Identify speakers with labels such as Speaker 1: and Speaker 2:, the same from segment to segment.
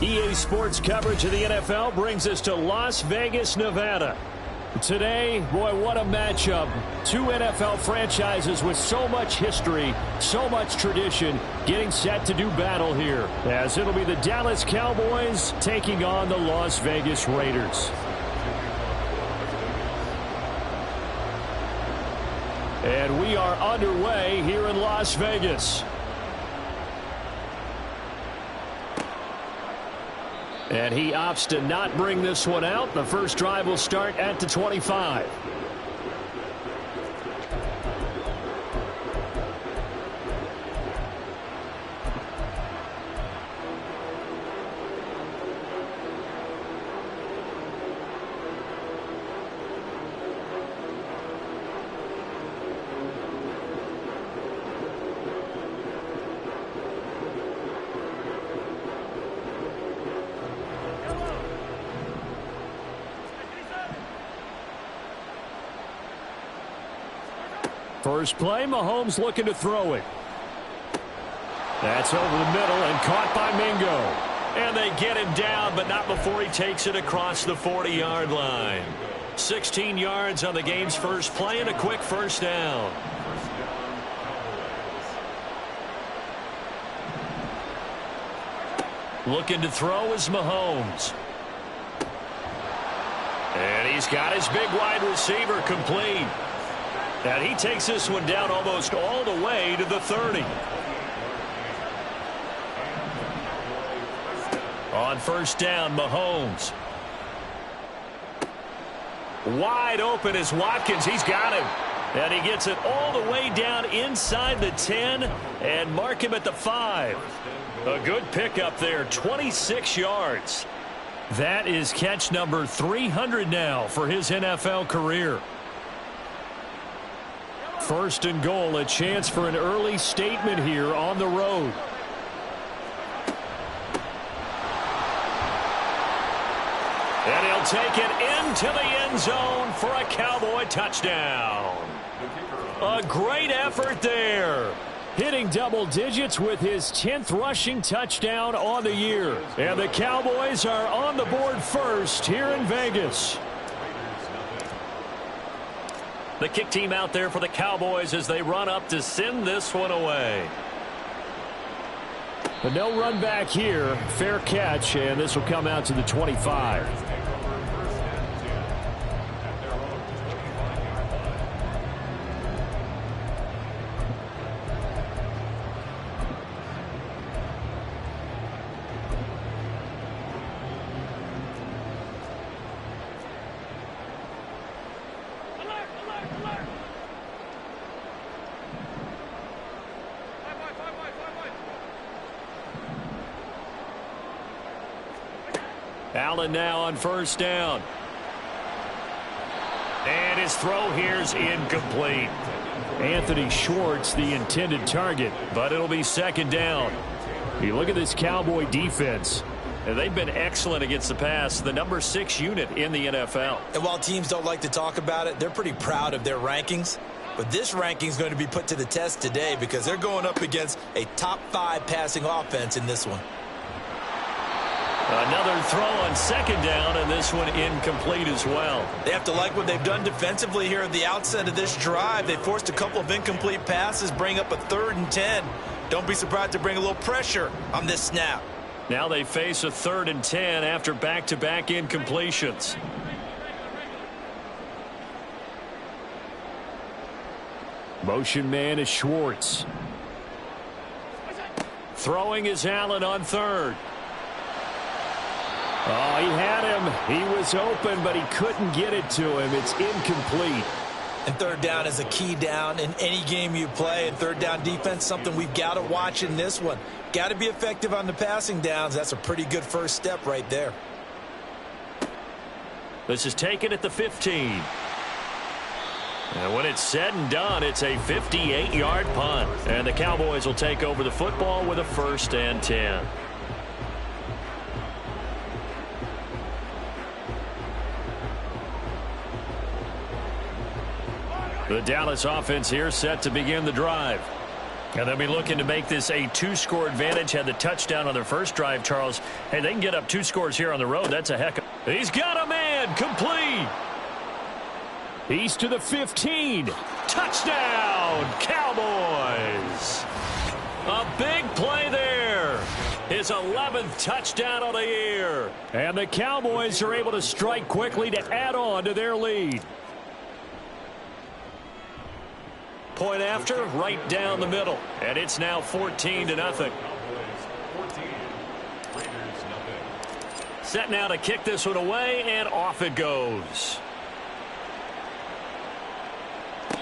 Speaker 1: EA Sports coverage of the NFL brings us to Las Vegas, Nevada. Today, boy, what a matchup. Two NFL franchises with so much history, so much tradition, getting set to do battle here, as it'll be the Dallas Cowboys taking on the Las Vegas Raiders. And we are underway here in Las Vegas. And he opts to not bring this one out. The first drive will start at the 25. First play, Mahomes looking to throw it. That's over the middle and caught by Mingo. And they get him down, but not before he takes it across the 40-yard line. 16 yards on the game's first play and a quick first down. Looking to throw is Mahomes. And he's got his big wide receiver complete. And he takes this one down almost all the way to the 30. On first down, Mahomes. Wide open is Watkins. He's got him. And he gets it all the way down inside the 10 and mark him at the 5. A good pickup there, 26 yards. That is catch number 300 now for his NFL career. First and goal, a chance for an early statement here on the road. And he'll take it into the end zone for a Cowboy touchdown. A great effort there. Hitting double digits with his 10th rushing touchdown on the year. And the Cowboys are on the board first here in Vegas. The kick team out there for the Cowboys as they run up to send this one away. But no run back here. Fair catch, and this will come out to the 25. Allen now on first down. And his throw here's incomplete. Anthony Schwartz, the intended target, but it'll be second down. You look at this Cowboy defense. And they've been excellent against the pass, the number 6 unit in the NFL.
Speaker 2: And while teams don't like to talk about it, they're pretty proud of their rankings. But this ranking is going to be put to the test today because they're going up against a top 5 passing offense in this one.
Speaker 1: Another throw on second down, and this one incomplete as well.
Speaker 2: They have to like what they've done defensively here at the outset of this drive. They forced a couple of incomplete passes, bring up a 3rd and 10. Don't be surprised to bring a little pressure on this snap.
Speaker 1: Now they face a 3rd and 10 after back-to-back incompletions. Motion man is Schwartz. Throwing is Allen on 3rd. Oh, he had him. He was open, but he couldn't get it to him. It's incomplete.
Speaker 2: And 3rd down is a key down in any game you play. And 3rd down defense, something we've got to watch in this one. Got to be effective on the passing downs. That's a pretty good first step right there.
Speaker 1: This is taken at the 15. And when it's said and done, it's a 58-yard punt. And the Cowboys will take over the football with a 1st and 10. The Dallas offense here set to begin the drive. And they'll be looking to make this a 2-score advantage. Had the touchdown on their first drive, Charles. Hey, they can get up 2 scores here on the road. That's a heck of... He's got a man. Complete. He's to the 15. Touchdown, Cowboys. A big play there. His 11th touchdown of the year. And the Cowboys are able to strike quickly to add on to their lead. Point after, right down the middle. And it's now 14-0. Set now to kick this one away, and off it goes.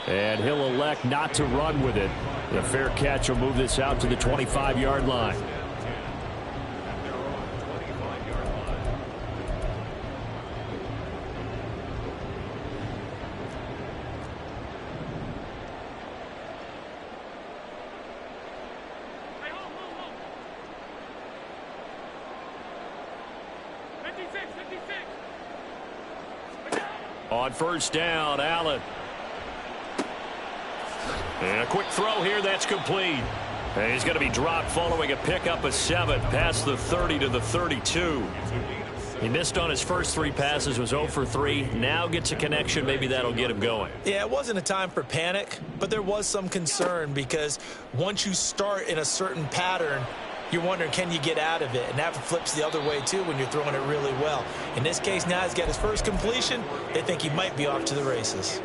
Speaker 1: And he'll elect not to run with it. The fair catch will move this out to the 25-yard line. On first down, Allen. And a quick throw here, that's complete. And he's going to be dropped following a pickup of 7 past the 30 to the 32. He missed on his first 3 passes, was 0 for 3. Now gets a connection. Maybe that'll get him going.
Speaker 2: Yeah, it wasn't a time for panic, but there was some concern because once you start in a certain pattern, you're wondering, can you get out of it? And that flips the other way, too, when you're throwing it really well. In this case, now he's got his first completion. They think he might be off to the races.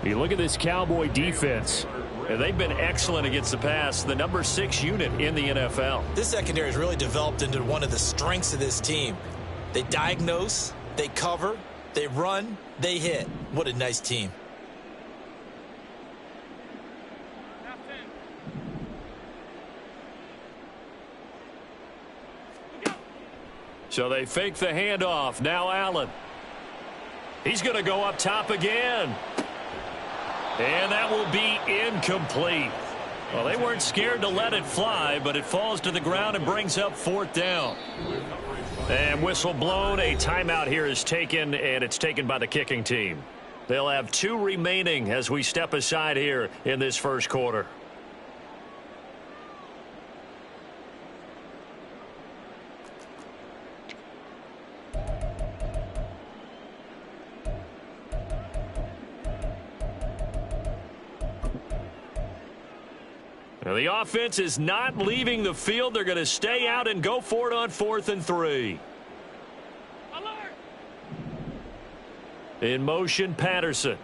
Speaker 1: You look at this Cowboy defense. And they've been excellent against the pass, the number 6 unit in the NFL.
Speaker 2: This secondary has really developed into one of the strengths of this team. They diagnose, they cover, they run, they hit. What a nice team.
Speaker 1: So they fake the handoff. Now Allen. He's going to go up top again. And that will be incomplete. Well, they weren't scared to let it fly, but it falls to the ground and brings up 4th down. And whistle blown. A timeout here is taken, and it's taken by the kicking team. They'll have 2 remaining as we step aside here in this first quarter. Now, the offense is not leaving the field. They're going to stay out and go for it on 4th and 3. Alert. In motion, Patterson.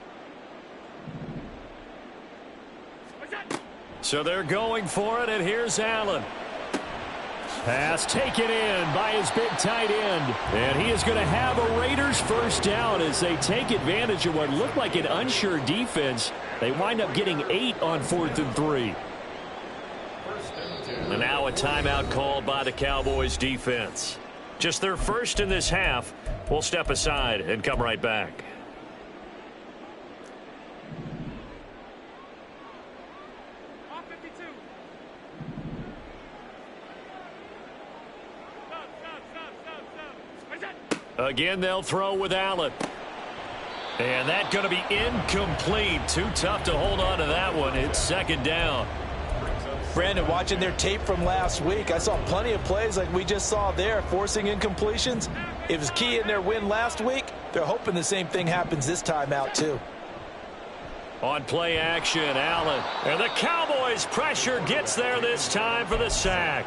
Speaker 1: So they're going for it, and here's Allen. Pass taken in by his big tight end. And he is going to have a Raiders first down as they take advantage of what looked like an unsure defense. They wind up getting 8 on 4th and 3. And now a timeout called by the Cowboys defense. Just their first in this half. We'll step aside and come right back. Again, they'll throw with Allen. And that's going to be incomplete. Too tough to hold on to that one. It's 2nd down.
Speaker 2: Brandon, watching their tape from last week, I saw plenty of plays like we just saw there, forcing incompletions. It was key in their win last week. They're hoping the same thing happens this time out, too.
Speaker 1: On play action, Allen. And the Cowboys pressure gets there this time for the sack.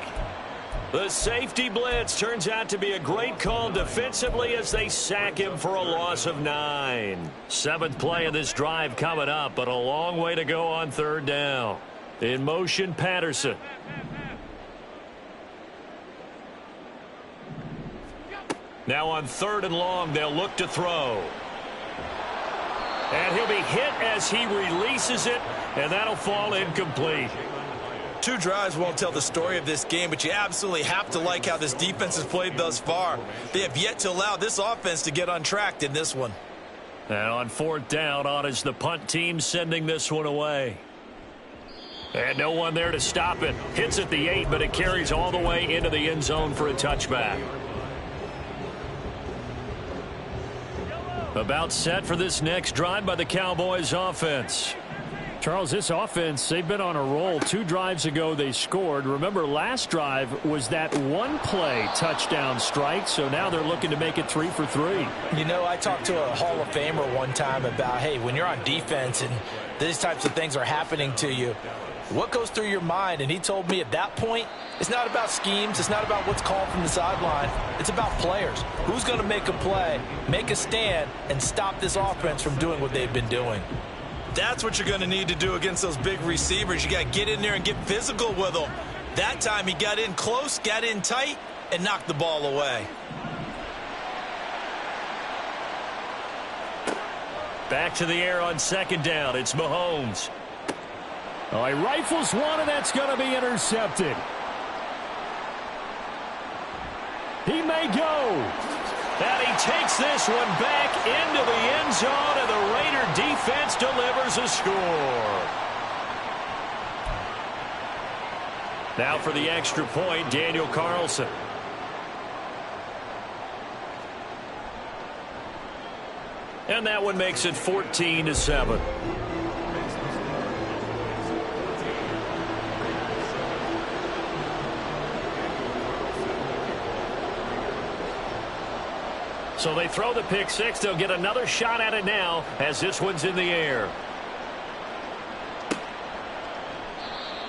Speaker 1: The safety blitz turns out to be a great call defensively as they sack him for a loss of 9. 7th play of this drive coming up, but a long way to go on 3rd down. In motion, Patterson. Now on 3rd and long, they'll look to throw. And he'll be hit as he releases it, and that'll fall incomplete.
Speaker 2: 2 drives won't tell the story of this game, but you absolutely have to like how this defense has played thus far. They have yet to allow this offense to get untracked in this one.
Speaker 1: And on 4th down, on is the punt team sending this one away. And no one there to stop it. Hits at the 8, but it carries all the way into the end zone for a touchback. About set for this next drive by the Cowboys offense. Charles, this offense, they've been on a roll. 2 drives ago, they scored. Remember, last drive was that one-play touchdown strike, so now they're looking to make it 3 for 3.
Speaker 2: You know, I talked to a Hall of Famer one time about, hey, when you're on defense and these types of things are happening to you, what goes through your mind? And he told me at that point, it's not about schemes. It's not about what's called from the sideline. It's about players. Who's going to make a play, make a stand, and stop this offense from doing what they've been doing? That's what you're going to need to do against those big receivers. You got to get in there and get physical with them. That time he got in close, got in tight, and knocked the ball away.
Speaker 1: Back to the air on 2nd down. It's Mahomes. Oh, he rifles one, and that's going to be intercepted. He may go. And he takes this one back into the end zone, and the Raider defense delivers a score. Now for the extra point, Daniel Carlson. And that one makes it 14-7. So they throw the pick 6. They'll get another shot at it now as this one's in the air.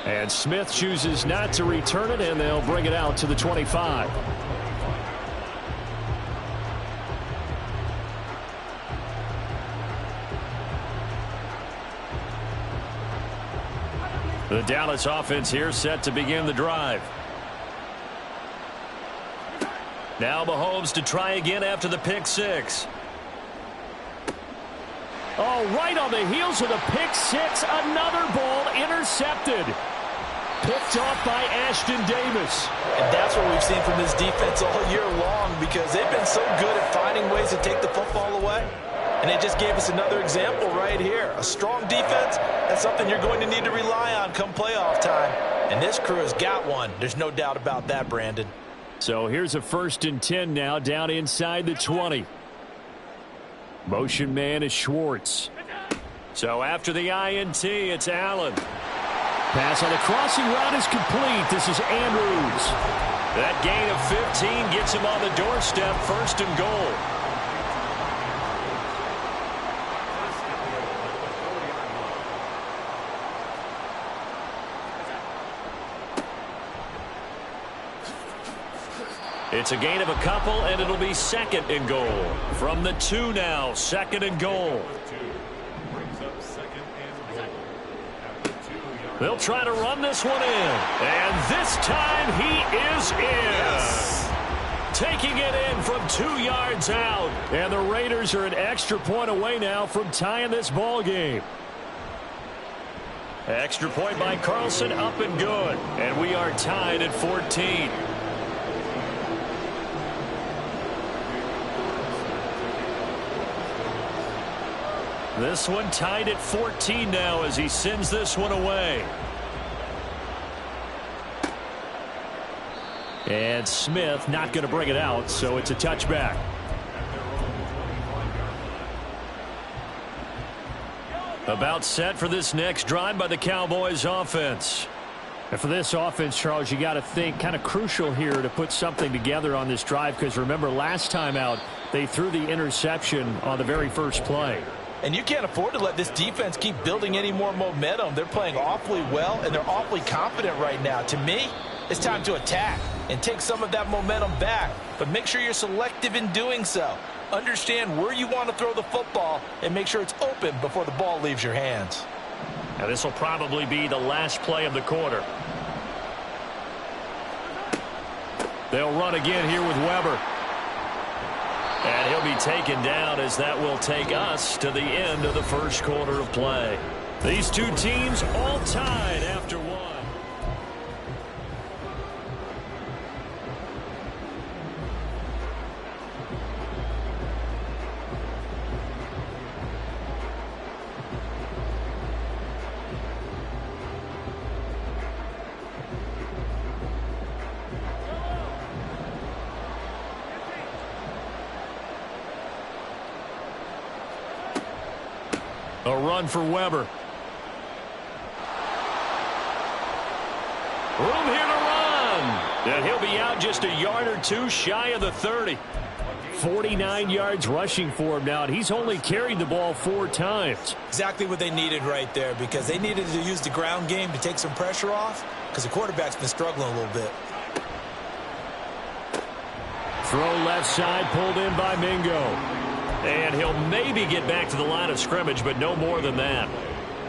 Speaker 1: And Smith chooses not to return it, and they'll bring it out to the 25. The Dallas offense here set to begin the drive. Now Mahomes to try again after the pick 6. Oh, right on the heels of the pick 6. Another ball intercepted. Picked off by Ashton Davis.
Speaker 2: And that's what we've seen from this defense all year long, because they've been so good at finding ways to take the football away. And they just gave us another example right here. A strong defense, that's something you're going to need to rely on come playoff time. And this crew has got one. There's no doubt about that, Brandon.
Speaker 1: So here's a 1st and 10 now down inside the 20. Motion man is Schwartz. So after the INT, it's Allen. Pass on the crossing route is complete. This is Andrews. That gain of 15 gets him on the doorstep, 1st and goal. It's a gain of a couple, and it'll be 2nd and goal. From the 2 now, 2nd and goal. They'll try to run this one in. And this time he is in. Yes. Taking it in from 2 yards out. And the Raiders are an extra point away now from tying this ball game. Extra point by Carlson, up and good. And we are tied at 14. This one tied at 14 now as he sends this one away. And Smith not going to bring it out, so it's a touchback. About set for this next drive by the Cowboys offense. And for this offense, Charles, you got to think kind of crucial here to put something together on this drive, because remember last time out they threw the interception on the very first play.
Speaker 2: And you can't afford to let this defense keep building any more momentum. They're playing awfully well, and they're awfully confident right now. To me, it's time to attack and take some of that momentum back. But make sure you're selective in doing so. Understand where you want to throw the football and make sure it's open before the ball leaves your hands.
Speaker 1: Now this will probably be the last play of the quarter. They'll run again here with Weber. And he'll be taken down as that will take us to the end of the first quarter of play. These two teams all tied after one. A run for Weber. Room here to run. And he'll be out just a yard or two shy of the 30. 49 yards rushing for him now, and he's only carried the ball 4 times.
Speaker 2: Exactly what they needed right there, because they needed to use the ground game to take some pressure off, because the quarterback's been struggling a little bit.
Speaker 1: Throw left side, pulled in by Mingo. And he'll maybe get back to the line of scrimmage, but no more than that.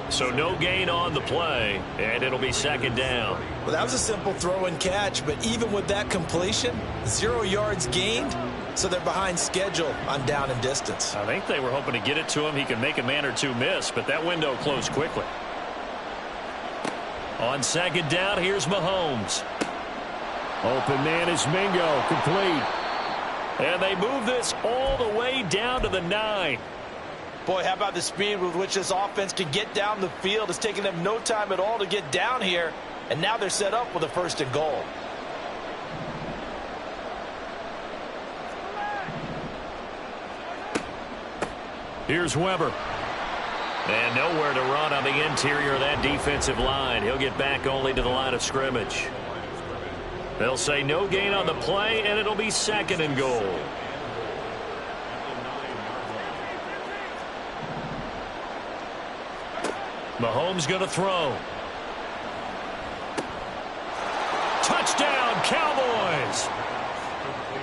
Speaker 1: So no gain on the play, and it'll be second down.
Speaker 2: Well, that was a simple throw and catch, but even with that completion, 0 yards gained, so they're behind schedule on down and distance.
Speaker 1: I think they were hoping to get it to him. He can make a man or two miss, but that window closed quickly. On second down, here's Mahomes. Open man is Mingo, complete. And they move this all the way down to the 9.
Speaker 2: Boy, how about the speed with which this offense can get down the field? It's taking them no time at all to get down here, and now they're set up with a 1st and goal.
Speaker 1: Here's Weber. And nowhere to run on the interior of that defensive line. He'll get back only to the line of scrimmage. They'll say no gain on the play, and it'll be 2nd and goal. Mahomes going to throw. Touchdown, Cowboys!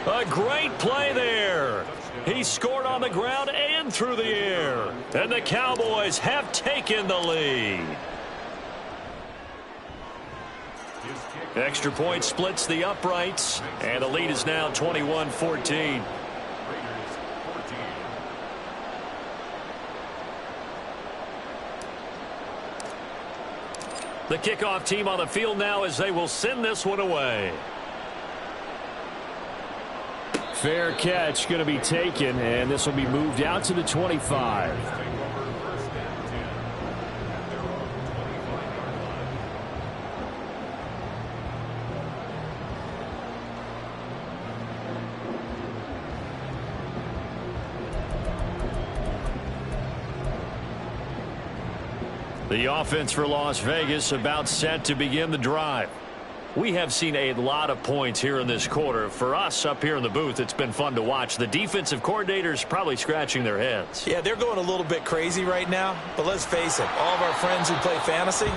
Speaker 1: A great play there. He scored on the ground and through the air. And the Cowboys have taken the lead. Extra point splits the uprights, and the lead is now 21-14. The kickoff team on the field now as they will send this one away. Fair catch going to be taken, and this will be moved out to the 25. The offense for Las Vegas about set to begin the drive. We have seen a lot of points here in this quarter. For us up here in the booth, it's been fun to watch. The defensive coordinators probably scratching their heads.
Speaker 2: Yeah, they're going a little bit crazy right now. But let's face it, all of our friends who play fantasy,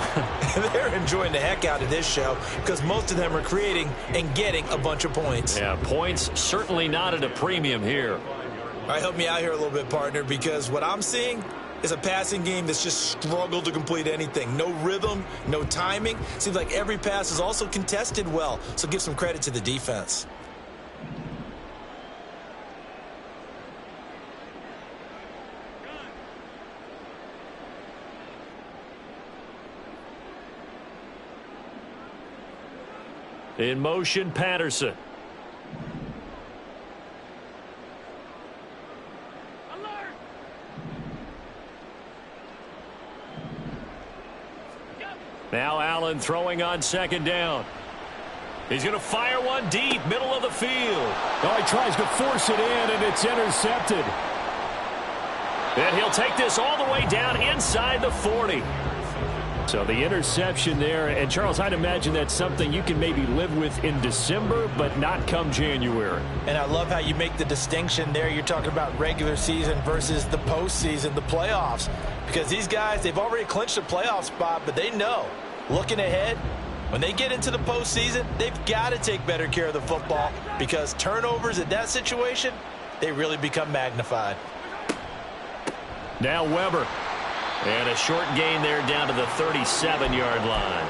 Speaker 2: they're enjoying the heck out of this show because most of them are creating and getting a bunch of points.
Speaker 1: Yeah, points certainly not at a premium here.
Speaker 2: All right, help me out here a little bit, partner, because what I'm seeing is a passing game that's just struggled to complete anything. No rhythm, no timing. Seems like every pass is also contested well, so give some credit to the defense.
Speaker 1: In motion, Patterson. Now Allen throwing on second down. He's going to fire one deep, middle of the field. Oh, he tries to force it in, and it's intercepted. And he'll take this all the way down inside the 40. So the interception there, and Charles, I'd imagine that's something you can maybe live with in December, but not come January.
Speaker 2: And I love how you make the distinction there. You're talking about regular season versus the postseason, the playoffs. Because these guys, they've already clinched a playoff spot, but they know, looking ahead, when they get into the postseason, they've got to take better care of the football because turnovers in that situation, they really become magnified.
Speaker 1: Now Weber. And a short gain there down to the 37-yard line.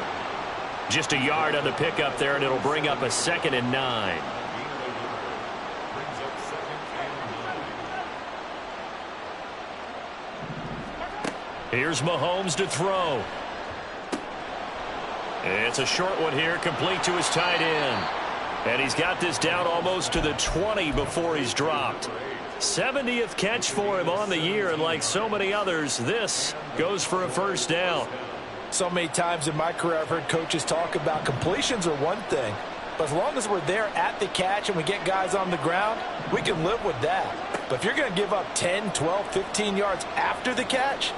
Speaker 1: Just a yard on the pickup there, and it'll bring up a 2nd and 9. Here's Mahomes to throw. It's a short one here, complete to his tight end. And he's got this down almost to the 20 before he's dropped. 70th catch for him on the year, and like so many others, this goes for a first down.
Speaker 2: So many times in my career I've heard coaches talk about completions are one thing, but as long as we're there at the catch and we get guys on the ground, we can live with that. But if you're going to give up 10, 12, 15 yards after the catch,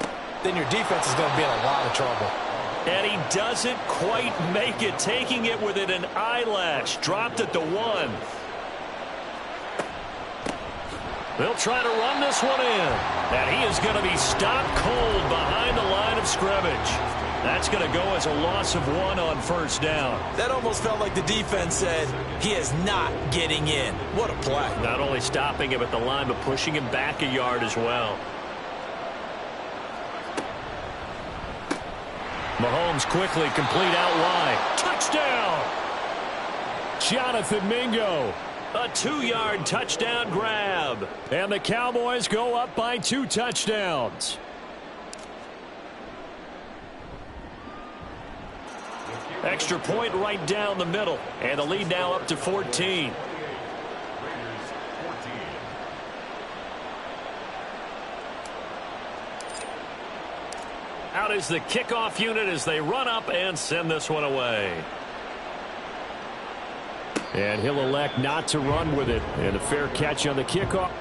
Speaker 2: then your defense is going to be in a lot of trouble.
Speaker 1: And he doesn't quite make it, taking it within an eyelash. Dropped at the 1. They'll try to run this one in. And he is going to be stopped cold behind the line of scrimmage. That's going to go as a loss of 1 on first down.
Speaker 2: That almost felt like the defense said, he is not getting in. What a play.
Speaker 1: Not only stopping him at the line, but pushing him back a yard as well. Mahomes quickly complete out wide. Touchdown! Jonathan Mingo. A 2-yard touchdown grab. And the Cowboys go up by 2 touchdowns. Extra point right down the middle. And the lead now up to 14. Out is the kickoff unit as they run up and send this one away. And he'll elect not to run with it. And a fair catch on the kickoff.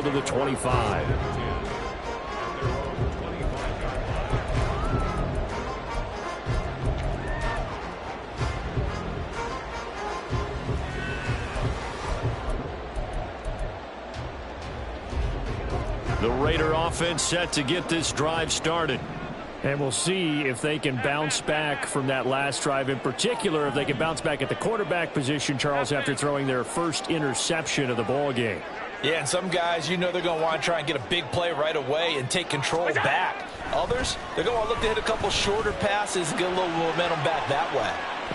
Speaker 1: to the 25. The Raider offense set to get this drive started. And we'll see if they can bounce back from that last drive. In particular, if they can bounce back at the quarterback position, Charles, after throwing their first interception of the ball game.
Speaker 2: Yeah, and some guys, you know they're going to want to try and get a big play right away and take control back. Others, they're going to look to hit a couple shorter passes and get a little momentum back that way.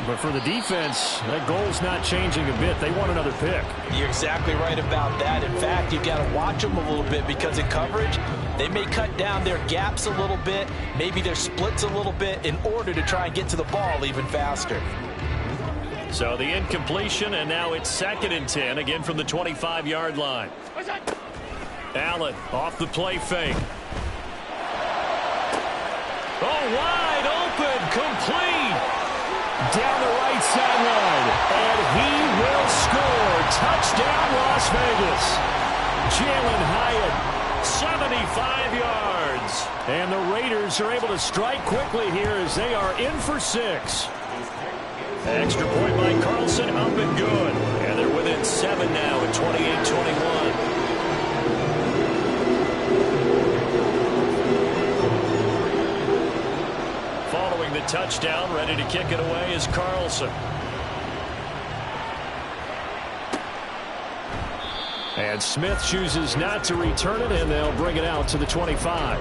Speaker 1: But for the defense, that goal's not changing a bit. They want another pick.
Speaker 2: You're exactly right about that. In fact, you've got to watch them a little bit because in coverage, they may cut down their gaps a little bit, maybe their splits a little bit in order to try and get to the ball even faster.
Speaker 1: So the incompletion, and now it's 2nd and 10, again from the 25-yard line. Allen off the play fake. Oh, wide open, complete. Down the right sideline, and he will score. Touchdown, Las Vegas. Jalen Hyatt, 75 yards. And the Raiders are able to strike quickly here as they are in for 6. Extra point by Carlson, up and good. And they're within 7 now at 28-21. Following the touchdown, ready to kick it away is Carlson. And Smith chooses not to return it, and they'll bring it out to the 25.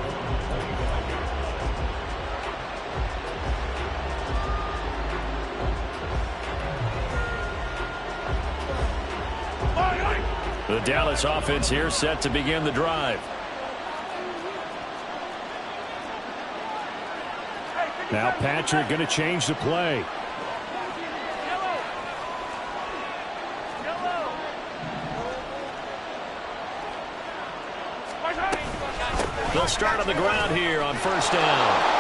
Speaker 1: The Dallas offense here set to begin the drive. Now Patrick going to change the play. They'll start on the ground here on 1st down.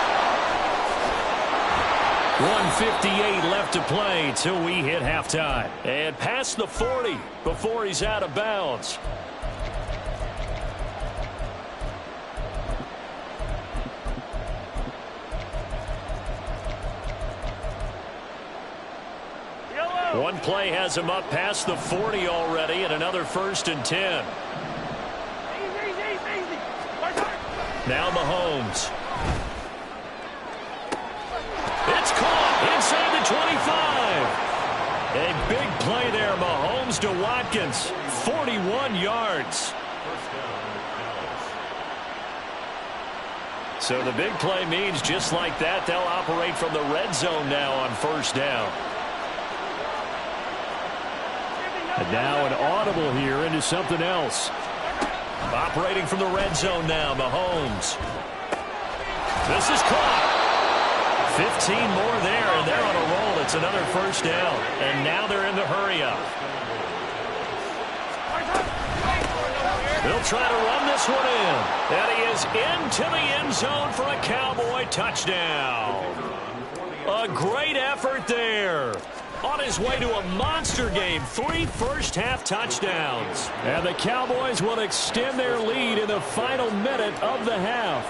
Speaker 1: 1:58 left to play till we hit halftime. And past the 40 before he's out of bounds. One play has him up past the 40 already, and another 1st and 10. Now Mahomes. It's caught inside the 25. A big play there, Mahomes to Watkins. 41 yards. So the big play means just like that, they'll operate from the red zone now on 1st down. And now an audible here into something else. Operating from the red zone now, Mahomes. This is caught. 15 more there, and they're on a roll. It's another 1st down. And now they're in the hurry-up. They'll try to run this one in. And he is into the end zone for a Cowboy touchdown. A great effort there. On his way to a monster game, 3 first-half touchdowns. And the Cowboys will extend their lead in the final minute of the half.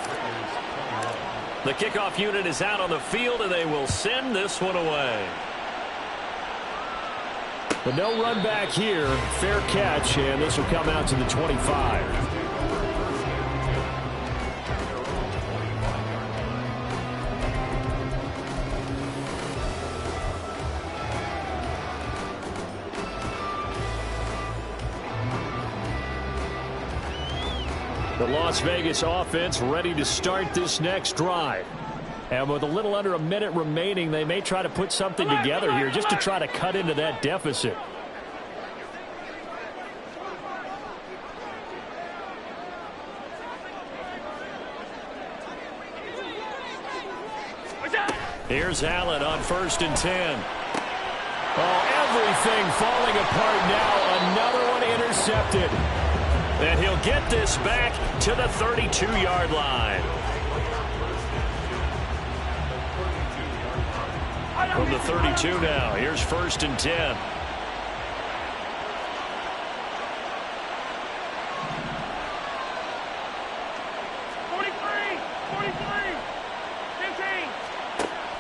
Speaker 1: The kickoff unit is out on the field, and they will send this one away. But no run back here. Fair catch, and this will come out to the 25. The Las Vegas offense ready to start this next drive. And with a little under a minute remaining, they may try to put something together here just to try to cut into that deficit. Here's Allen on 1st and 10. Oh, everything falling apart now. Another one intercepted. And he'll get this back to the 32-yard line. From the 32 now, here's 1st and 10.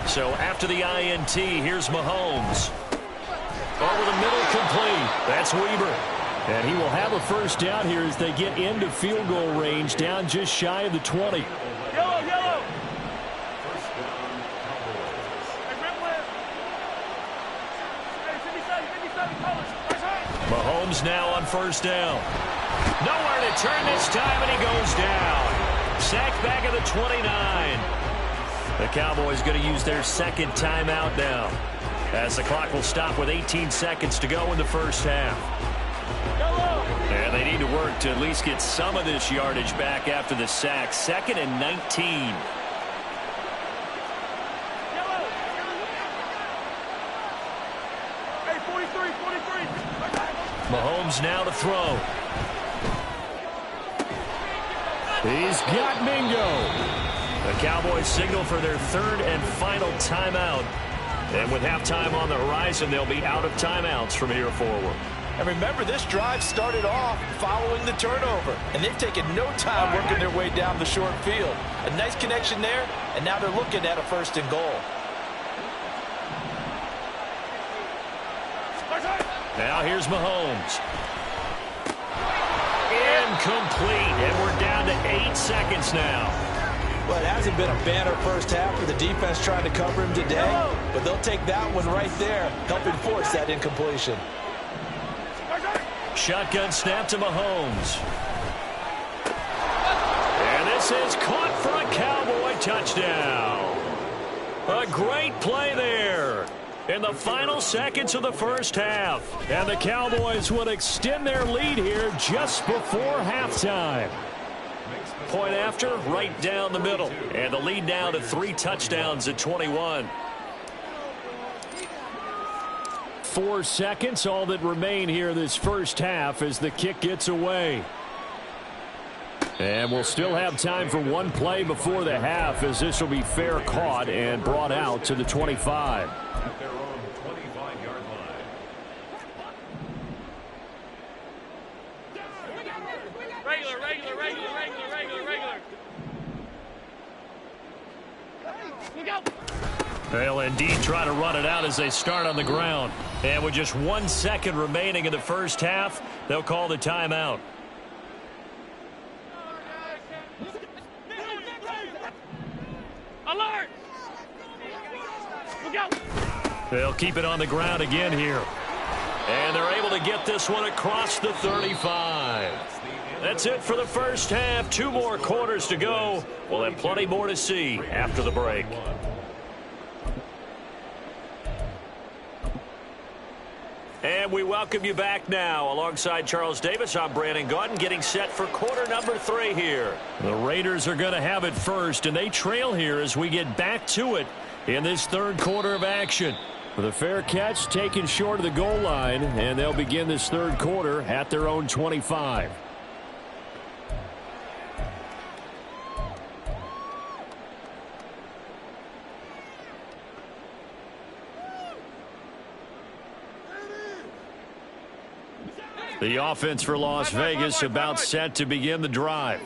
Speaker 1: So after the INT, here's Mahomes. Over the middle, complete. That's Weber. And he will have a first down here as they get into field goal range, down just shy of the 20.
Speaker 3: Yellow.
Speaker 1: Mahomes now on first down. Nowhere to turn this time, and he goes down. Sacked back at the 29. The Cowboys going to use their second timeout now, as the clock will stop with 18 seconds to go in the first half. And they need to work to at least get some of this yardage back after the sack. 2nd and 19. Mahomes now to throw. He's got Mingo. The Cowboys signal for their 3rd and final timeout. And with halftime on the horizon, they'll be out of timeouts from here forward.
Speaker 2: And remember, this drive started off following the turnover, and they've taken no time working their way down the short field. A nice connection there, and now they're looking at a 1st and goal.
Speaker 1: Now here's Mahomes. Incomplete, and we're down to 8 seconds now.
Speaker 2: Well, it hasn't been a banner first half for the defense trying to cover him today, but they'll take that one right there, helping force that incompletion.
Speaker 1: Shotgun snap to Mahomes. And this is caught for a Cowboy touchdown. A great play there in the final seconds of the first half. And the Cowboys would extend their lead here just before halftime. Point after, right down the middle. And the lead now to 3 touchdowns at 21. 4 seconds, all that remain here this first half as the kick gets away. And we'll still have time for one play before the half, as this will be fair caught and brought out to the 25. They'll indeed try to run it out as they start on the ground. And with just 1 second remaining in the first half, they'll call the timeout.
Speaker 3: Alert! Look out!
Speaker 1: They'll keep it on the ground again here. And they're able to get this one across the 35. That's it for the first half. 2 more quarters to go. We'll have plenty more to see after the break. And we welcome you back now. Alongside Charles Davis, I'm Brandon Gaudin, getting set for quarter number 3 here. The Raiders are going to have it first, and they trail here as we get back to it in this 3rd quarter of action. With a fair catch taken short of the goal line, and they'll begin this 3rd quarter at their own 25. The offense for Las Vegas about set to begin the drive.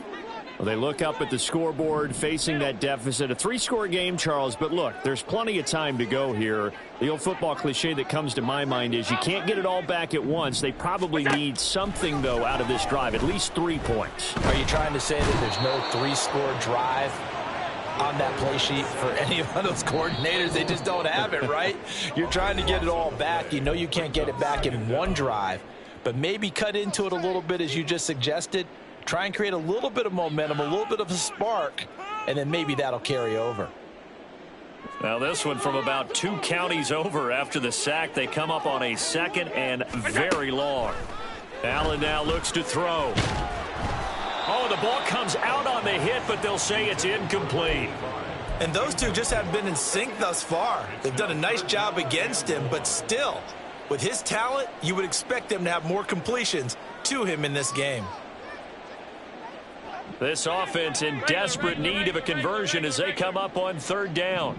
Speaker 1: Well, they look up at the scoreboard facing that deficit. A 3-score game, Charles, but look, there's plenty of time to go here. The old football cliche that comes to my mind is you can't get it all back at once. They probably need something, though, out of this drive, at least 3 points.
Speaker 2: Are you trying to say that there's no 3-score drive on that play sheet for any of those coordinators? They just don't have it, right? You're trying to get it all back. You know you can't get it back in one drive. But maybe cut into it a little bit, as you just suggested. Try and create a little bit of momentum, a little bit of a spark, and then maybe that'll carry over.
Speaker 1: Now this one from about 2 counties over after the sack. They come up on a 2nd and very long. Allen now looks to throw. Oh, the ball comes out on the hit, but they'll say it's incomplete.
Speaker 2: And those two just haven't been in sync thus far. They've done a nice job against him, but still, with his talent, you would expect them to have more completions to him in this game.
Speaker 1: This offense in desperate need of a conversion as they come up on 3rd down.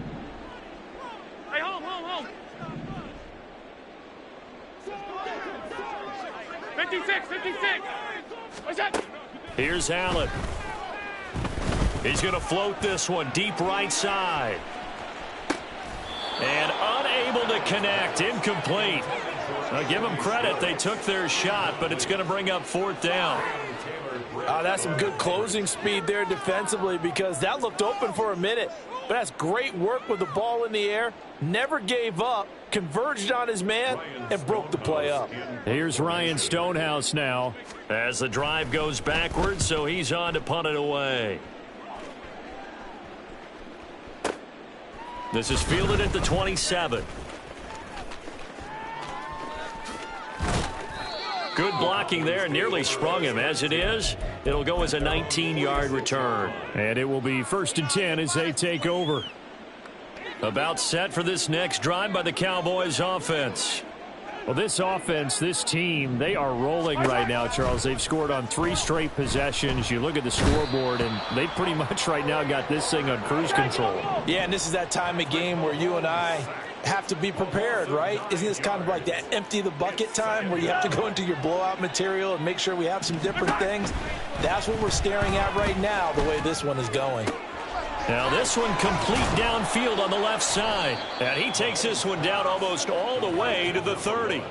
Speaker 3: Hey, home. 56. What's that?
Speaker 1: Here's Allen. He's going to float this one deep right side. And unable to connect. Incomplete. Now give them credit. They took their shot, but it's going to bring up 4th down.
Speaker 2: That's some good closing speed there defensively, because that looked open for a minute. But that's great work with the ball in the air. Never gave up, converged on his man, and broke the play up.
Speaker 1: Here's Ryan Stonehouse now as the drive goes backwards, so he's on to punt it away. This is fielded at the 27. Good blocking there, nearly sprung him. As it is, it'll go as a 19-yard return. And it will be 1st and 10 as they take over. About set for this next drive by the Cowboys offense. Well, this offense, this team, they are rolling right now, Charles. They've scored on 3 straight possessions. You look at the scoreboard, and they pretty much right now got this thing on cruise control.
Speaker 2: Yeah, and this is that time of game where you and I have to be prepared, right? Isn't this kind of like that empty the bucket time where you have to go into your blowout material and make sure we have some different things? That's what we're staring at right now, the way this one is going.
Speaker 1: Now this one complete downfield on the left side. And he takes this one down almost all the way to the 30.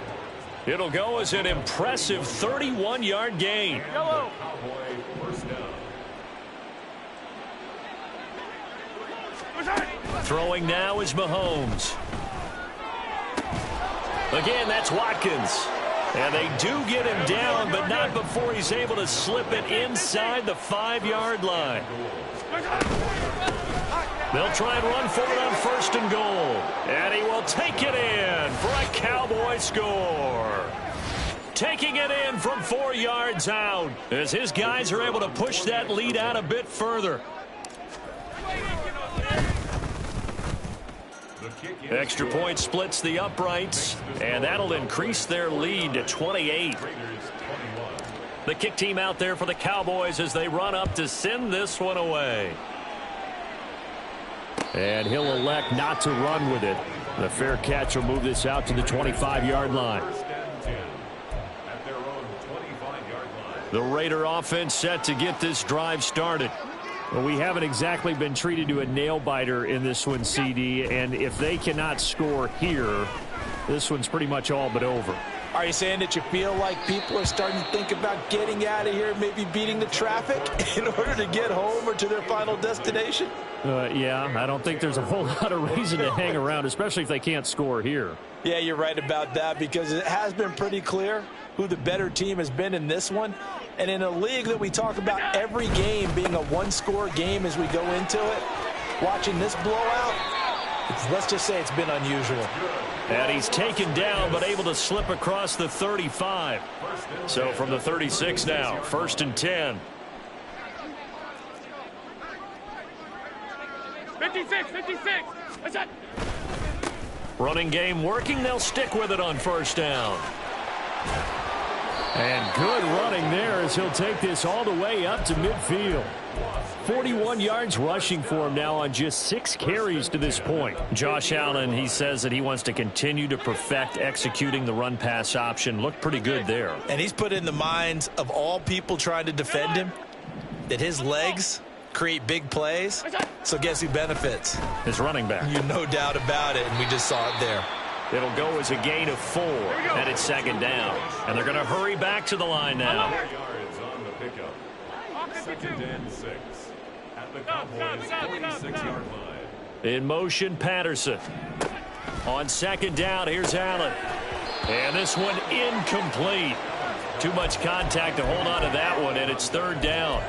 Speaker 1: It'll go as an impressive 31-yard gain.
Speaker 3: Yellow.
Speaker 1: Throwing now is Mahomes. Again, that's Watkins. And they do get him down, but not before he's able to slip it inside the 5-yard line. They'll try and run for it on 1st and goal. And he will take it in for a Cowboy score. Taking it in from 4 yards out as his guys are able to push that lead out a bit further. Extra point splits the uprights, and that'll increase their lead to 28. The kick team out there for the Cowboys as they run up to send this one away. And he'll elect not to run with it. The fair catch will move this out to the 25-yard line. The Raider offense set to get this drive started. Well, we haven't exactly been treated to a nail-biter in this one, CD, and if they cannot score here, this one's pretty much all but over.
Speaker 2: Are you saying that you feel like people are starting to think about getting out of here, maybe beating the traffic in order to get home or to their final destination?
Speaker 1: Yeah, I don't think there's a whole lot of reason to hang around, especially if they can't score here.
Speaker 2: Yeah, you're right about that, because it has been pretty clear who the better team has been in this one. And in a league that we talk about every game being a one-score game as we go into it, watching this blowout, let's just say it's been unusual.
Speaker 1: And he's taken down but able to slip across the 35. So from the 36 now, 1st and 10.
Speaker 3: 56, 56. That's it.
Speaker 1: Running game working. They'll stick with it on 1st down. And good running there as he'll take this all the way up to midfield. 41 yards rushing for him now on just 6 carries to this point. Josh Allen, he says that he wants to continue to perfect executing the run-pass option. Looked pretty good there.
Speaker 2: And he's put in the minds of all people trying to defend him that his legs create big plays. So guess who benefits?
Speaker 1: His running back.
Speaker 2: You no doubt about it, and we just saw it there.
Speaker 1: It'll go as a gain of 4, and it's 2nd down. And they're going to hurry back to the line now.
Speaker 4: Yards on the pickup. 2nd and 6 at the Cowboys' 46-yard line.
Speaker 1: In motion, Patterson. On 2nd down, here's Allen. And this one incomplete. Too much contact to hold on to that one, and it's 3rd down.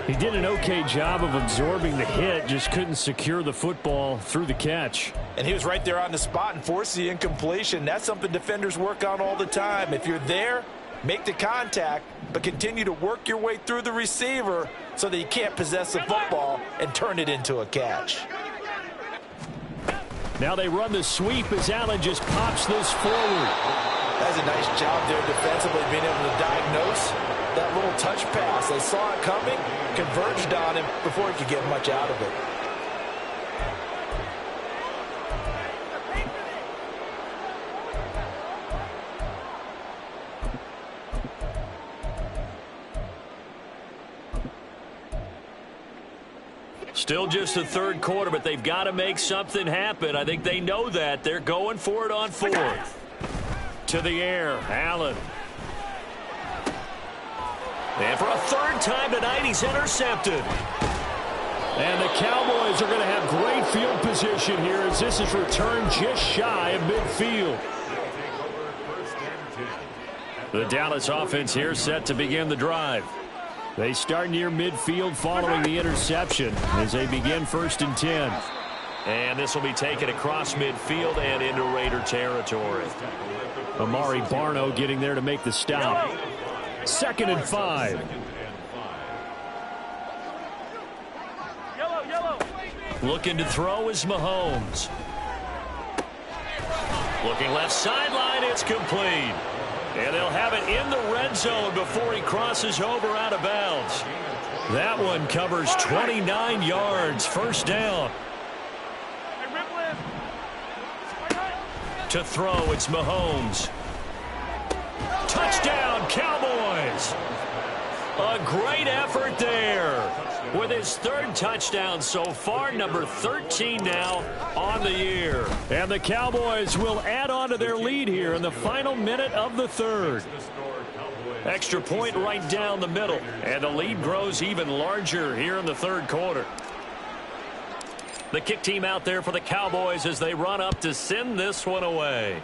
Speaker 1: He did an okay job of absorbing the hit, just couldn't secure the football through the catch.
Speaker 2: And he was right there on the spot and forced the incompletion. That's something defenders work on all the time. If you're there, make the contact, but continue to work your way through the receiver so that you can't possess the football and turn it into a catch.
Speaker 1: Now they run the sweep as Allen just pops this forward.
Speaker 2: That's a nice job there defensively, being able to diagnose that little touch pass. They saw it coming, converged on him before he could get much out of it.
Speaker 1: Still just the third quarter, but they've got to make something happen. I think they know that. They're going for it on fourth. To the air, Allen. And for a third time tonight, he's intercepted. And the Cowboys are going to have great field position here as this is returned just shy of midfield. The Dallas offense here set to begin the drive. They start near midfield following the interception as they begin 1st and 10. And this will be taken across midfield and into Raider territory. Amari Barno getting there to make the stop. 2nd and 5. Looking to throw is Mahomes. Looking left sideline, it's complete. And they'll have it in the red zone before he crosses over out of bounds. That one covers 29 yards, 1st down. To throw, it's Mahomes. Touchdown, Cowboys. A great effort there. With his 3rd touchdown so far, number 13 now on the year. And the Cowboys will add on to their lead here in the final minute of the 3rd. Extra point right down the middle. And the lead grows even larger here in the 3rd quarter. The kick team out there for the Cowboys as they run up to send this one away.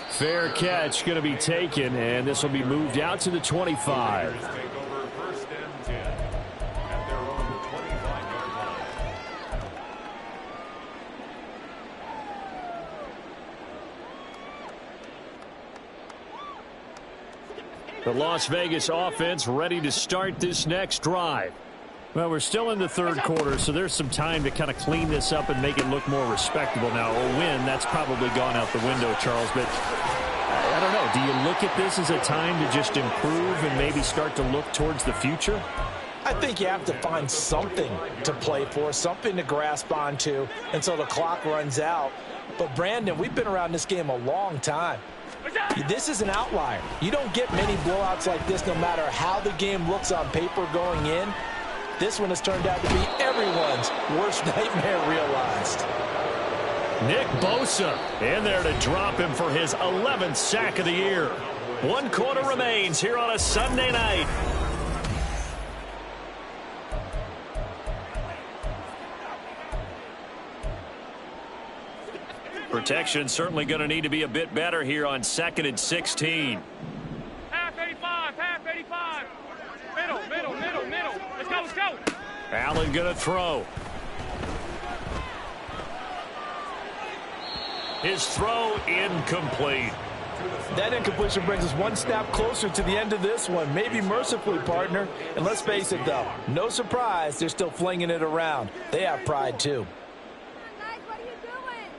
Speaker 1: Fair catch going to be taken, and this will be moved out to the 25. The Las Vegas offense ready to start this next drive. Well, we're still in the 3rd quarter, so there's some time to kind of clean this up and make it look more respectable. Now, a win, that's probably gone out the window, Charles, but I don't know. Do you look at this as a time to just improve and maybe start to look towards the future?
Speaker 2: I think you have to find something to play for, something to grasp onto until the clock runs out. But, Brandon, we've been around this game a long time. This is an outlier. You don't get many blowouts like this no matter how the game looks on paper going in. This one has turned out to be everyone's worst nightmare realized.
Speaker 1: Nick Bosa in there to drop him for his 11th sack of the year. 1 quarter remains here on a Sunday night. Protection certainly going to need to be a bit better here on 2nd and 16.
Speaker 3: Half 85, half 85. Middle. Let's go.
Speaker 1: Allen going to throw. His throw incomplete.
Speaker 2: That incompletion brings us one step closer to the end of this one. Maybe mercifully, partner. And let's face it, though, no surprise, they're still flinging it around. They have pride, too.
Speaker 5: What are you doing?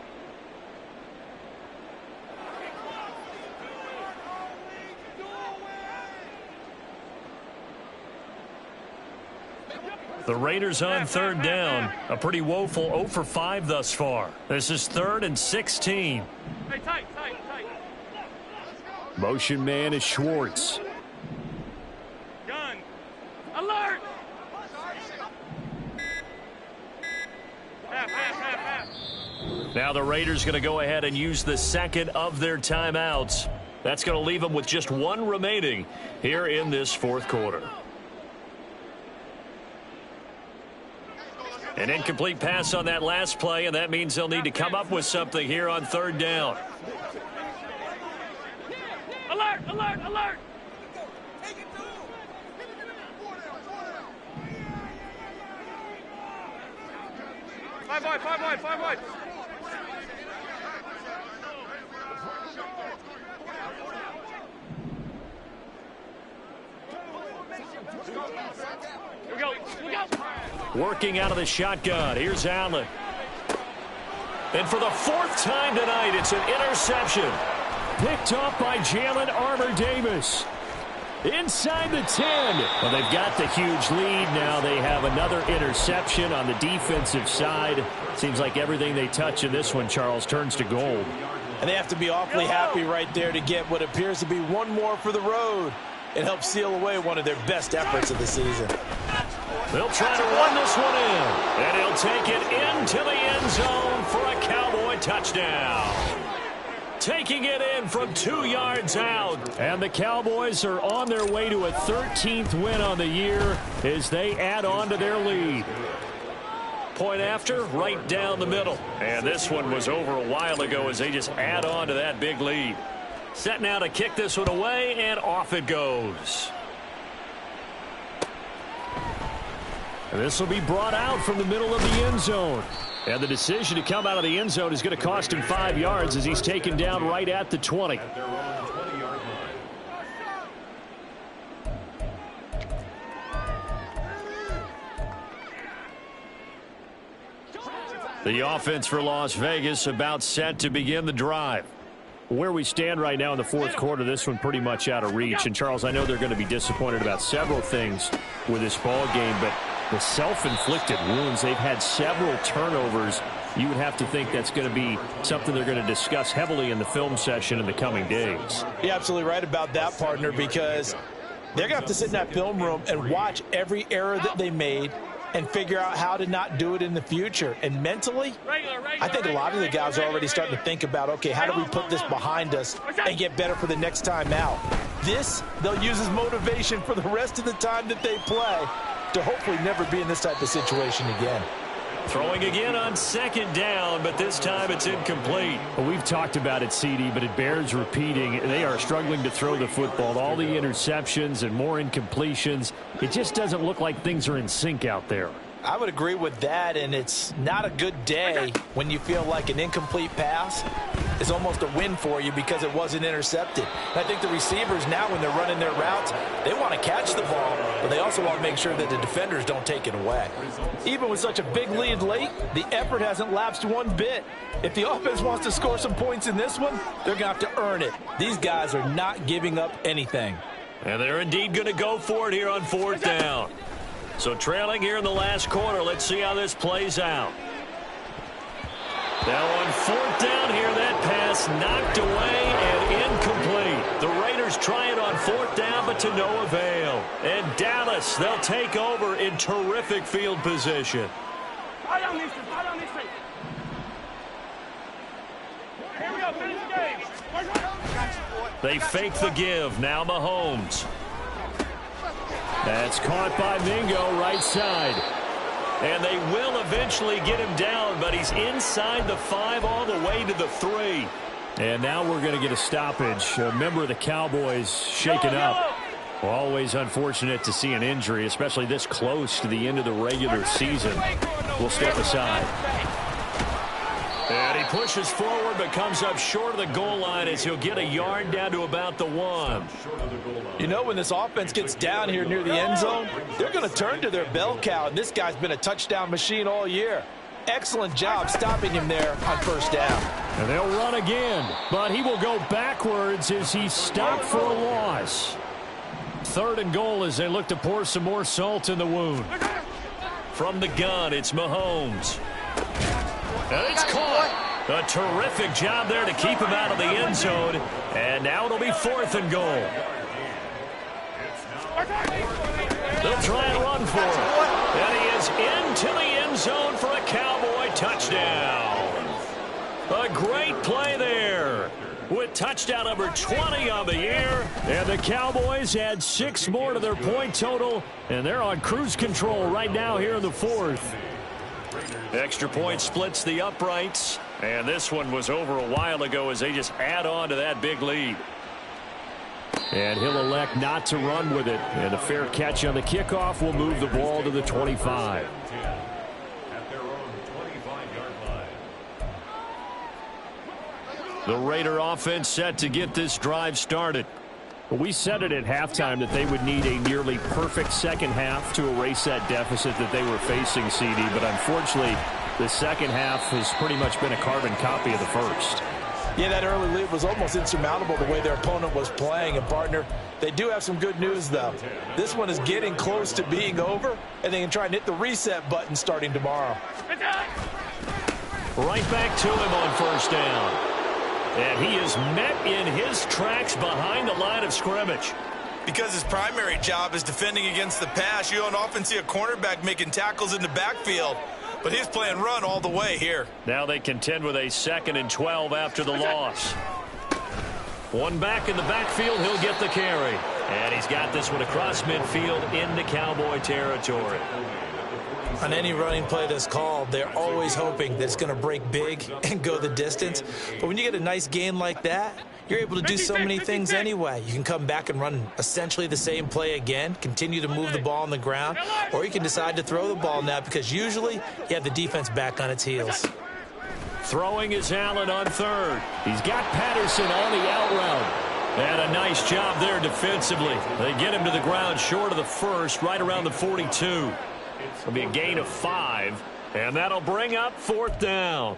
Speaker 1: The Raiders on 3rd down. A pretty woeful 0 for 5 thus far. This is 3rd and 16.
Speaker 3: Hey, tight.
Speaker 1: Motion man is Schwartz.
Speaker 3: Gun. Alert. Half.
Speaker 1: Now the Raiders going to go ahead and use the 2nd of their timeouts. That's going to leave them with just 1 remaining here in this 4th quarter. An incomplete pass on that last play, and that means they'll need to come up with something here on 3rd down.
Speaker 3: Alert. Five wide. We go.
Speaker 1: Working out of the shotgun. Here's Allen. And for the 4th time tonight, it's an interception. Picked off by Jalen Armour-Davis. Inside the 10. Well, they've got the huge lead. Now they have another interception on the defensive side. Seems like everything they touch in this one, Charles, turns to gold.
Speaker 2: And they have to be awfully happy right there to get what appears to be one more for the road. It helps seal away one of their best efforts of the season.
Speaker 1: They'll try to run this one in. And he'll take it into the end zone for a Cowboy touchdown. Taking it in from 2 yards out. And the Cowboys are on their way to a 13th win on the year as they add on to their lead. Point after, right down the middle. And this one was over a while ago as they just add on to that big lead. Set now to kick this one away, and off it goes. And this will be brought out from the middle of the end zone. And the decision to come out of the end zone is going to cost him 5 yards as he's taken down right at the 20.
Speaker 4: At their own 20-yard line.
Speaker 1: The offense for Las Vegas about set to begin the drive. Where we stand right now in the fourth quarter, this one pretty much out of reach. And, Charles, I know they're going to be disappointed about several things with this ball game, but the self-inflicted wounds, they've had several turnovers. You would have to think that's going to be something they're going to discuss heavily in the film session in the coming days.
Speaker 2: You're absolutely right about that, partner, because they're going to have to sit in that film room and watch every error that they made and figure out how to not do it in the future. And mentally, I think a lot of the guys are already starting to think about, okay, how do we put this behind us and get better for the next time out? This, they'll use as motivation for the rest of the time that they play to hopefully never be in this type of situation again.
Speaker 1: Throwing again on second down, but this time it's incomplete. Well, we've talked about it, CD, but it bears repeating. They are struggling to throw the football. All the interceptions and more incompletions. It just doesn't look like things are in sync out there.
Speaker 2: I would agree with that, and it's not a good day when you feel like an incomplete pass is almost a win for you because it wasn't intercepted. And I think the receivers now, when they're running their routes, they want to catch the ball, but they also want to make sure that the defenders don't take it away. Even with such a big lead late, the effort hasn't lapsed one bit. If the offense wants to score some points in this one, they're going to have to earn it. These guys are not giving up anything.
Speaker 1: And they're indeed going to go for it here on fourth down. So trailing here in the last quarter, let's see how this plays out. Now on fourth down here, that pass knocked away and incomplete. The Raiders try it on fourth down, but to no avail. And Dallas, they'll take over in terrific field position.
Speaker 3: Right on these two. Right on these two. Here we go. Finish the game.
Speaker 1: They fake the give. Now Mahomes. That's caught by Mingo, right side. And they will eventually get him down, but he's inside the 5 all the way to the 3. And now we're going to get a stoppage. A member of the Cowboys shaken up. Well, always unfortunate to see an injury, especially this close to the end of the regular season. We'll step aside. And he pushes forward but comes up short of the goal line as he'll get a yard down to about the 1.
Speaker 2: You know, when this offense gets down here near the end zone, they're going to turn to their bell cow, and this guy's been a touchdown machine all year. Excellent job stopping him there on first down.
Speaker 1: And they'll run again, but he will go backwards as he's stopped for a loss. 3rd and goal as they look to pour some more salt in the wound. From the gun, it's Mahomes. And it's caught. A terrific job there to keep him out of the end zone. And now it'll be 4th and goal. They'll try and run for it. And he is into the end zone for a Cowboy touchdown. A great play there with touchdown number 20 on the year. And the Cowboys add 6 more to their point total. And they're on cruise control right now here in the 4th. Extra point splits the uprights. And this one was over a while ago as they just add on to that big lead. And he'll elect not to run with it. And a fair catch on the kickoff will move the ball to the 25.
Speaker 4: At their own 25-yard line.
Speaker 1: The Raider offense set to get this drive started. We said it at halftime that they would need a nearly perfect second half to erase that deficit that they were facing, CD. But unfortunately, the second half has pretty much been a carbon copy of the first.
Speaker 2: Yeah, that early lead was almost insurmountable the way their opponent was playing. And, partner, they do have some good news, though. This one is getting close to being over, and they can try and hit the reset button starting tomorrow.
Speaker 1: Right back to him on first down. And he is met in his tracks behind the line of scrimmage.
Speaker 2: Because his primary job is defending against the pass. You don't often see a cornerback making tackles in the backfield. But he's playing run all the way here.
Speaker 1: Now they contend with a 2nd and 12 after the loss. One back in the backfield, he'll get the carry. And he's got this one across midfield into Cowboy territory.
Speaker 2: On any running play that's called, they're always hoping that it's going to break big and go the distance. But when you get a nice gain like that, you're able to do so many things anyway. You can come back and run essentially the same play again, continue to move the ball on the ground, or you can decide to throw the ball now because usually you have the defense back on its heels.
Speaker 1: Throwing is Allen on 3rd. He's got Patterson on the out route. And a nice job there defensively. They get him to the ground short of the 1st, right around the 42. It'll be a gain of 5, and that'll bring up 4th down.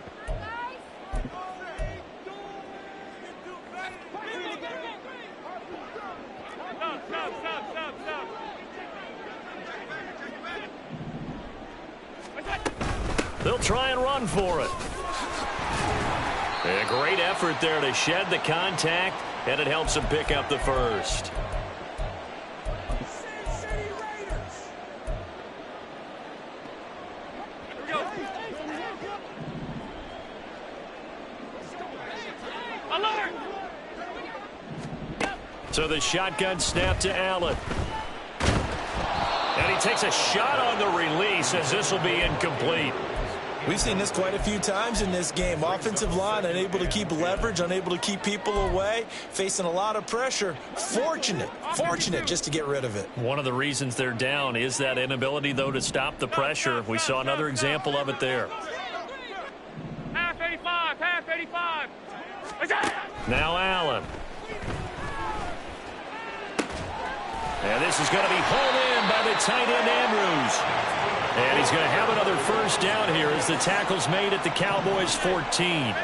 Speaker 1: They'll try and run for it. A great effort there to shed the contact, and it helps them pick up the 1st. So the shotgun snap to Allen. And he takes a shot on the release as this will be incomplete.
Speaker 2: We've seen this quite a few times in this game. Offensive line unable to keep leverage, unable to keep people away, facing a lot of pressure. Fortunate just to get rid of it.
Speaker 1: One of the reasons they're down is that inability, though, to stop the pressure. We saw another example of it there.
Speaker 3: Half 85, half 85.
Speaker 1: Now Allen. And this is going to be hauled in by the tight end Andrews. And he's going to have another 1st down here as the tackle's made at the Cowboys' 14.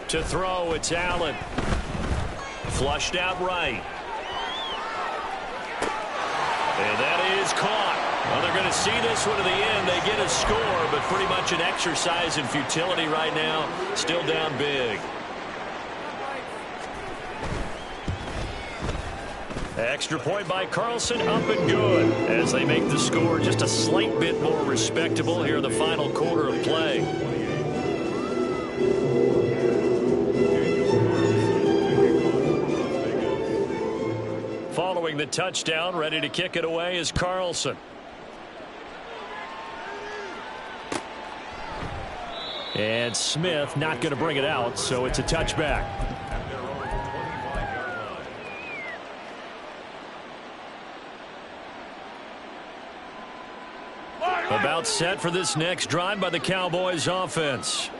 Speaker 1: To throw, it's Allen. Flushed out right. And that is caught. Well, they're going to see this one to the end. They get a score, but pretty much an exercise in futility right now. Still down big. Extra point by Carlson, up and good as they make the score just a slight bit more respectable here in the final quarter of play. Following the touchdown, ready to kick it away is Carlson. And Smith not going to bring it out, so it's a touchback. About set for this next drive by the Cowboys offense.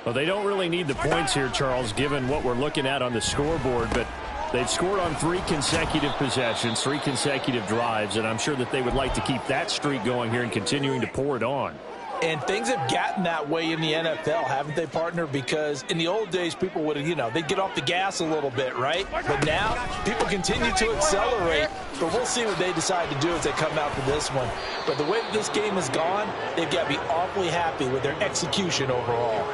Speaker 1: Well, they don't really need the points here, Charles, given what we're looking at on the scoreboard, but they've scored on 3 consecutive possessions, 3 consecutive drives, and I'm sure that they would like to keep that streak going here and continuing to pour it on.
Speaker 2: And things have gotten that way in the NFL, haven't they, partner? Because in the old days, people would have, they'd get off the gas a little bit, right? But now, people continue to accelerate. But we'll see what they decide to do as they come out for this one. But the way that this game has gone, they've got to be awfully happy with their execution overall.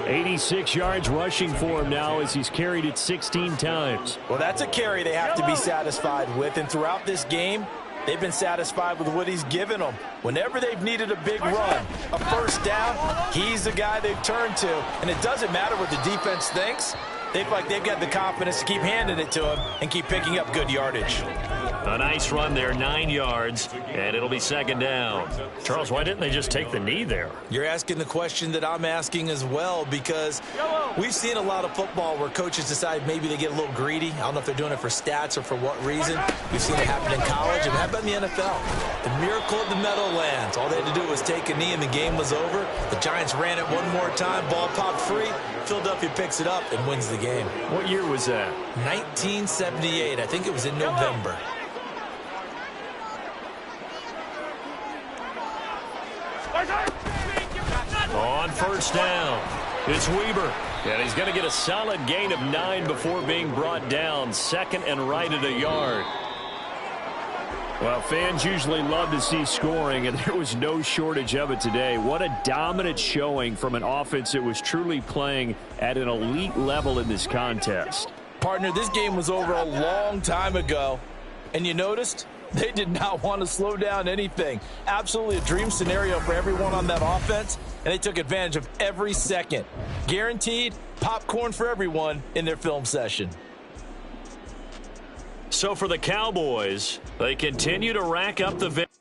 Speaker 1: 86 yards rushing for him now as he's carried it 16 times.
Speaker 2: Well, that's a carry they have to be satisfied with. And throughout this game, they've been satisfied with what he's given them. Whenever they've needed a big run, a 1st down, he's the guy they've turned to. And it doesn't matter what the defense thinks. They feel like they've got the confidence to keep handing it to him and keep picking up good yardage.
Speaker 1: A nice run there, 9 yards, and it'll be 2nd down. Charles, why didn't they just take the knee there?
Speaker 2: You're asking the question that I'm asking as well, because we've seen a lot of football where coaches decide maybe they get a little greedy. I don't know if they're doing it for stats or for what reason. We've seen it happen in college and happen in the NFL. The miracle of the Meadowlands. All they had to do was take a knee and the game was over. The Giants ran it one more time. Ball popped free. Philadelphia picks it up and wins the game.
Speaker 1: What year was that?
Speaker 2: 1978. I think it was in November.
Speaker 1: On 1st down, it's Weber. And he's going to get a solid gain of 9 before being brought down. 2nd and right at a yard. Well, fans usually love to see scoring, and there was no shortage of it today. What a dominant showing from an offense that was truly playing at an elite level in this contest.
Speaker 2: Partner, this game was over a long time ago, and you noticed they did not want to slow down anything. Absolutely a dream scenario for everyone on that offense, and they took advantage of every second. Guaranteed popcorn for everyone in their film session.
Speaker 1: So for the Cowboys, they continue to rack up the victory.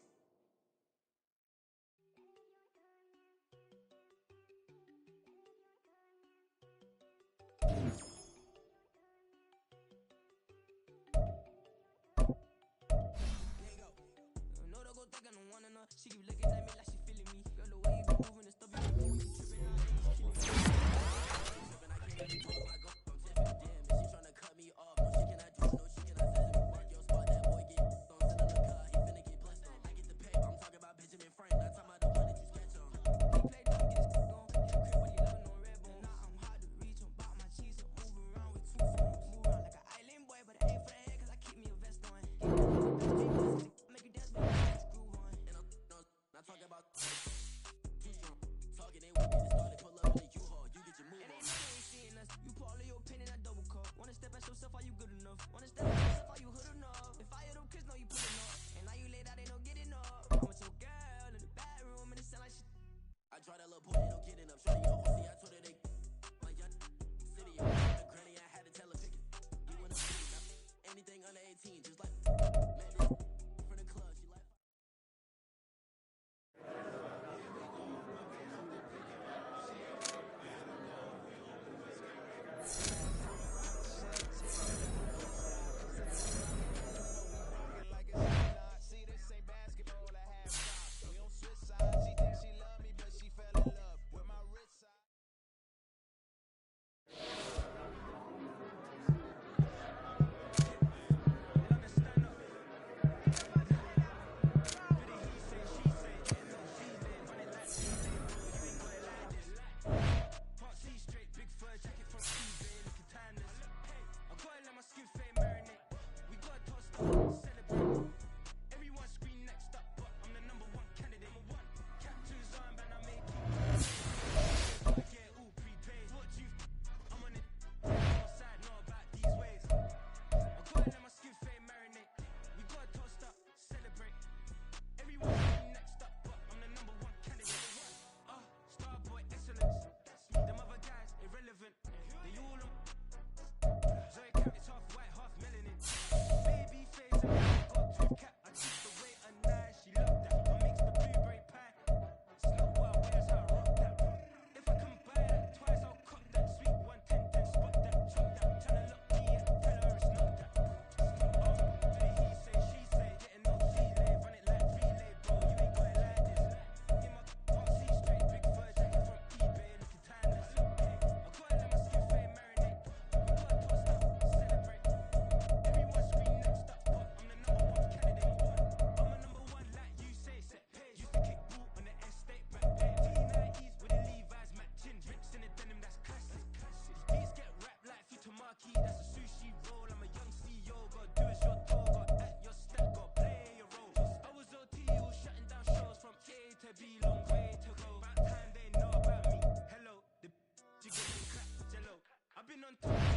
Speaker 6: I've been on top.